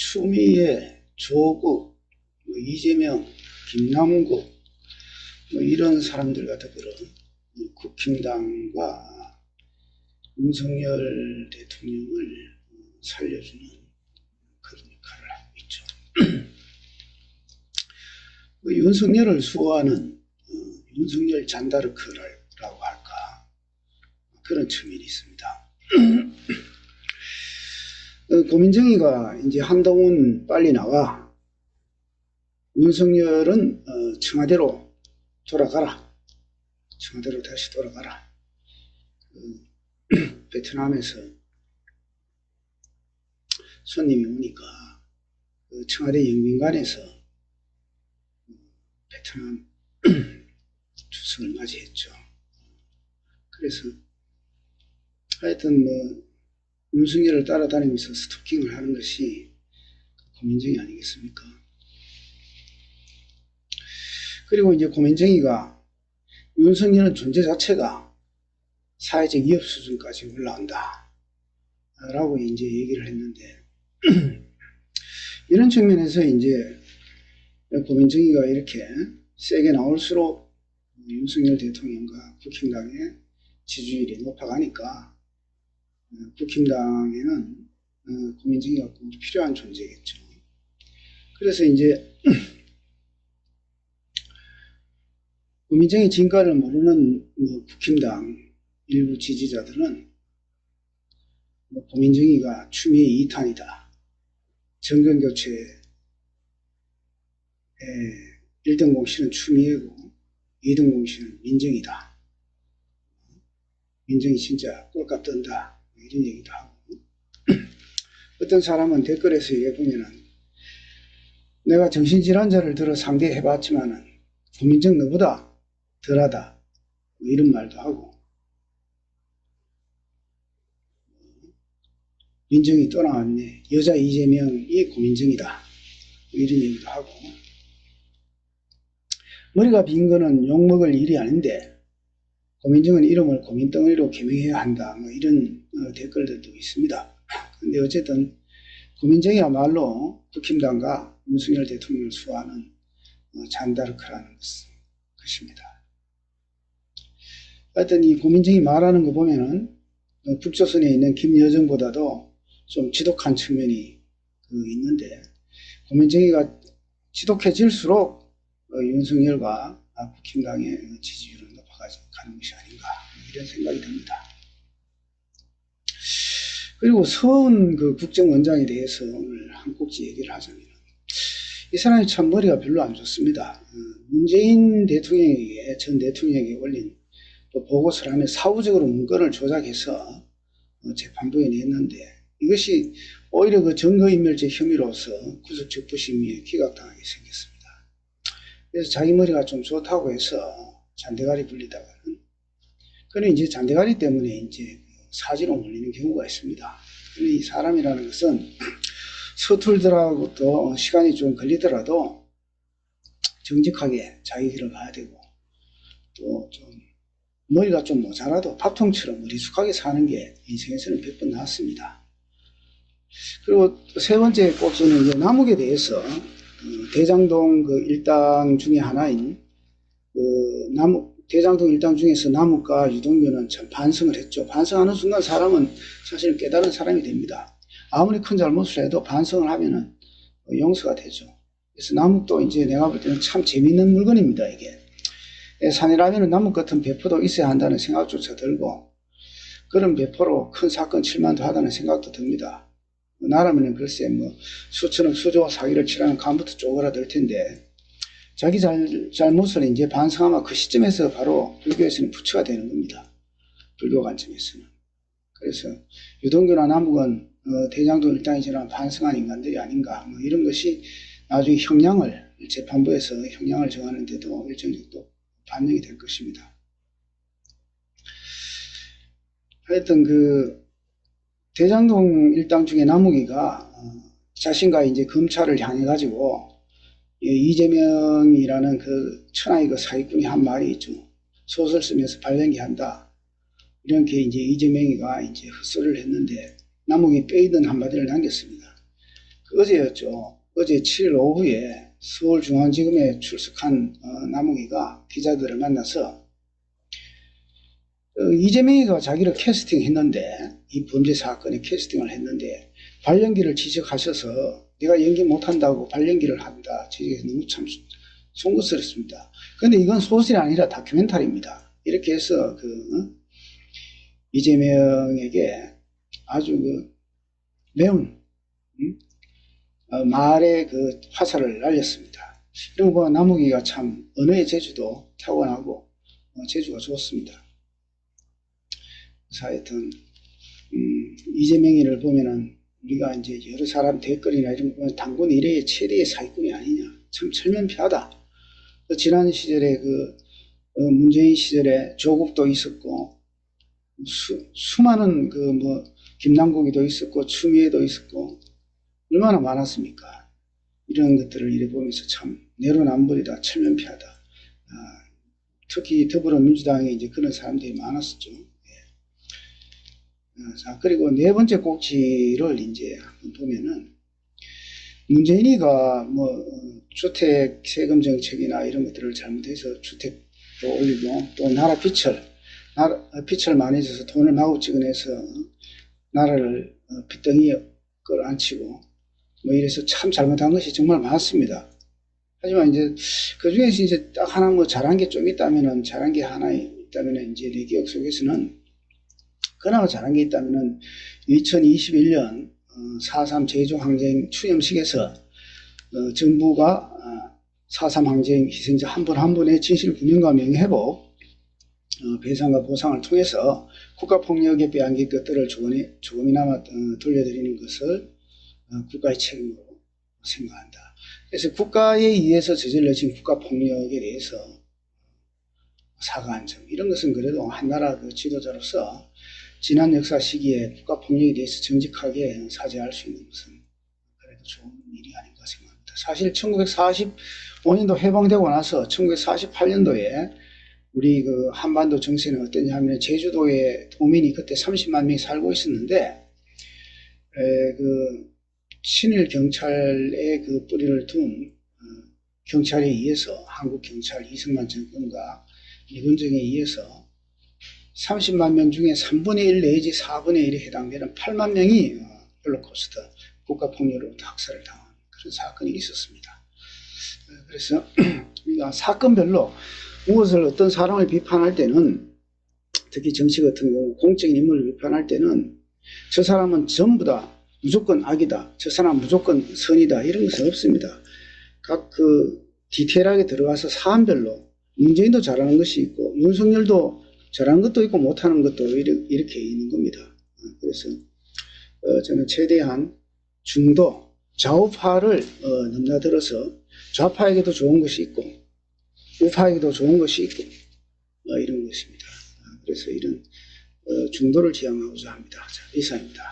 추미애, 조국, 이재명, 김남국 이런 사람들과 더불어 국힘당과 윤석열 대통령을 살려주는 그런 역할을 하고 있죠. 윤석열을 수호하는 윤석열 잔다르크라고 할까, 그런 측면이 있습니다. 고민정의가 이제 한동훈 빨리 나와, 윤석열은 청와대로 돌아가라, 청와대로 다시 돌아가라. 베트남에서 손님이 오니까 청와대 영빈관에서 베트남 주석을 맞이했죠. 그래서 하여튼 윤석열을 따라다니면서 스토킹을 하는 것이 고민정의 아니겠습니까? 그리고 이제 고민정의가 윤석열은 존재 자체가 사회적 위협 수준까지 올라온다 라고 이제 얘기를 했는데, 이런 측면에서 이제 고민정의가 이렇게 세게 나올수록 윤석열 대통령과 국힘당의 지지율이 높아가니까 국힘당에는 고민정의가 꼭 필요한 존재겠죠. 그래서 이제 고민정의 진가를 모르는 국힘당 일부 지지자들은 고민정의가 추미애 2탄이다, 정권교체의 1등 공신은 추미애고 2등 공신은 민정이다, 민정이 진짜 꼴값 뜬다, 이런 얘기도 하고, 어떤 사람은 댓글에서 얘기해보면은 내가 정신질환자를 들어 상대해봤지만은 고민정 너보다 덜하다, 이런 말도 하고, 민정이 또 나왔네, 여자 이재명이 고민정이다, 이런 얘기도 하고, 머리가 빈 거는 욕먹을 일이 아닌데 고민정은 이름을 고민덩어리로 개명해야 한다, 이런 댓글들도 있습니다. 근데 어쨌든 고민정이야말로 국힘당과 윤석열 대통령을 수호하는 잔다르크라는 것입니다. 하여튼 이 고민정이 말하는 거 보면은 북조선에 있는 김여정보다도 좀 지독한 측면이 있는데, 고민정이가 지독해질수록 윤석열과 국힘당의 지지율은 높아가는 것이 아닌가, 이런 생각이 듭니다. 그리고 서훈 국정원장에 대해서 오늘 한 꼭지 얘기를 하자면, 이 사람이 참 머리가 별로 안 좋습니다. 문재인 대통령에게, 전 대통령에게 올린 또 보고서를 하며 사후적으로 문건을 조작해서 재판부에 냈는데, 이것이 오히려 그 증거인멸죄 혐의로서 구속적부심의에 기각당하게 생겼습니다. 그래서 자기 머리가 좀 좋다고 해서 잔대가리 불리다가는, 그는 이제 잔대가리 때문에 이제 사지로 몰리는 경우가 있습니다. 이 사람이라는 것은 서툴더라도 시간이 좀 걸리더라도 정직하게 자기 길을 가야 되고, 또 좀 머리가 좀 모자라도 밥통처럼 머리숙하게 사는 게 인생에서는 100번 낫습니다. 그리고 세 번째 꼭지는 이제 남욱에 대해서 대장동 일당 중에 하나인 대장동 일당 중에서 남욱과 유동규는 참 반성을 했죠. 반성하는 순간 사람은 사실 깨달은 사람이 됩니다. 아무리 큰 잘못을 해도 반성을 하면은 용서가 되죠. 그래서 남욱도 이제 내가 볼 때는 참 재미있는 물건입니다, 이게. 산이라면 남욱 같은 배포도 있어야 한다는 생각조차 들고, 그런 배포로 큰 사건 칠만도 하다는 생각도 듭니다. 나라면 글쎄 수천억 수조 사기를 치라는 감부터 쪼그라들 텐데, 자기 잘못을 이제 반성하면 그 시점에서 바로 불교에서는 부처가 되는 겁니다. 불교 관점에서는. 그래서 유동규나 남욱은 대장동 일당이지만 반성한 인간들이 아닌가, 이런 것이 나중에 형량을, 재판부에서 형량을 정하는 데도 일정 정도 반영이 될 것입니다. 하여튼 대장동 일당 중에 남욱이가 자신과 이제 검찰을 향해 가지고 이재명이라는 천하의 사기꾼이 한 말이 있죠. 소설 쓰면서 발연기한다, 이렇게 이제 이재명이가 이제 헛소리를 했는데 남욱이 빼이던 한마디를 남겼습니다. 어제였죠. 어제 7일 오후에 서울중앙지검에 출석한 남욱이가 기자들을 만나서 이재명이가 자기를 캐스팅했는데, 이 범죄 사건에 캐스팅을 했는데 발령기를 지적하셔서 내가 연기 못한다고 발령기를 한다 지적해서 너무 참 송구스럽습니다. 그런데 이건 소설이 아니라 다큐멘터리입니다. 이렇게 해서 이재명에게 아주 매운 말의 화살을 날렸습니다. 이런 거 남욱이가 참 언어의 재주도 타고나고 재주가 좋습니다. 그래서 하여튼 이재명이를 보면은 우리가 이제 여러 사람 댓글이나 이런 거 보면 당군 이래의 최대의 사기꾼이 아니냐, 참 철면피하다. 지난 시절에 문재인 시절에 조국도 있었고 수많은 김남국이도 있었고 추미애도 있었고 얼마나 많았습니까? 이런 것들을 이래 보면서 참 내로남불이다, 철면피하다. 특히 더불어민주당에 이제 그런 사람들이 많았었죠. 자, 그리고 네 번째 꼭지를 이제 한번 보면은, 문재인이가 주택 세금 정책이나 이런 것들을 잘못해서 주택도 올리고, 또 나라 빚을 많이 져서 돈을 마구 찍어내서 나라를 빚덩이에 끌어안치고, 이래서 참 잘못한 것이 정말 많습니다. 하지만 이제 그 중에서 이제 딱 하나 잘한 게 좀 있다면은, 잘한 게 하나 있다면은, 이제 내 기억 속에서는 그나마 잘한 게 있다면은 2021년 4.3 제주항쟁 추념식에서 정부가 4.3 항쟁 희생자 한 분 한 분의 진실 규명과 명예회복, 배상과 보상을 통해서 국가폭력에 빼앗긴 것들을 조금이나마 돌려드리는 것을 국가의 책임으로 생각한다. 그래서 국가에 의해서 저질러진 국가폭력에 대해서 사과한 점, 이런 것은 그래도 한 나라 지도자로서 지난 역사 시기에 국가폭력에 대해서 정직하게 사죄할 수 있는 것은 그래도 좋은 일이 아닌가 생각합니다. 사실 1945년도 해방되고 나서 1948년도에 우리 한반도 정세는 어땠냐 하면, 제주도에 도민이 그때 30만 명이 살고 있었는데, 친일 경찰의 뿌리를 둔 경찰에 의해서, 한국 경찰 이승만 정권과 일본정에 의해서 30만 명 중에 3분의 1 내지 4분의 1에 해당되는 8만 명이 홀로코스트 국가폭력으로부터 학살을 당한 그런 사건이 있었습니다. 그래서 우리가 사건별로 무엇을 어떤 사람을 비판할 때는, 특히 정치 같은 경우 공적인 인물을 비판할 때는 저 사람은 전부 다 무조건 악이다, 저 사람은 무조건 선이다, 이런 것은 없습니다. 각 디테일하게 들어가서 사안별로 문재인도 잘하는 것이 있고 윤석열도 잘하는 것도 있고 못하는 것도 이렇게 있는 겁니다. 그래서 저는 최대한 중도 좌우파를 넘나들어서 좌파에게도 좋은 것이 있고 우파에게도 좋은 것이 있고 이런 것입니다. 그래서 이런 중도를 지향하고자 합니다. 자, 이상입니다.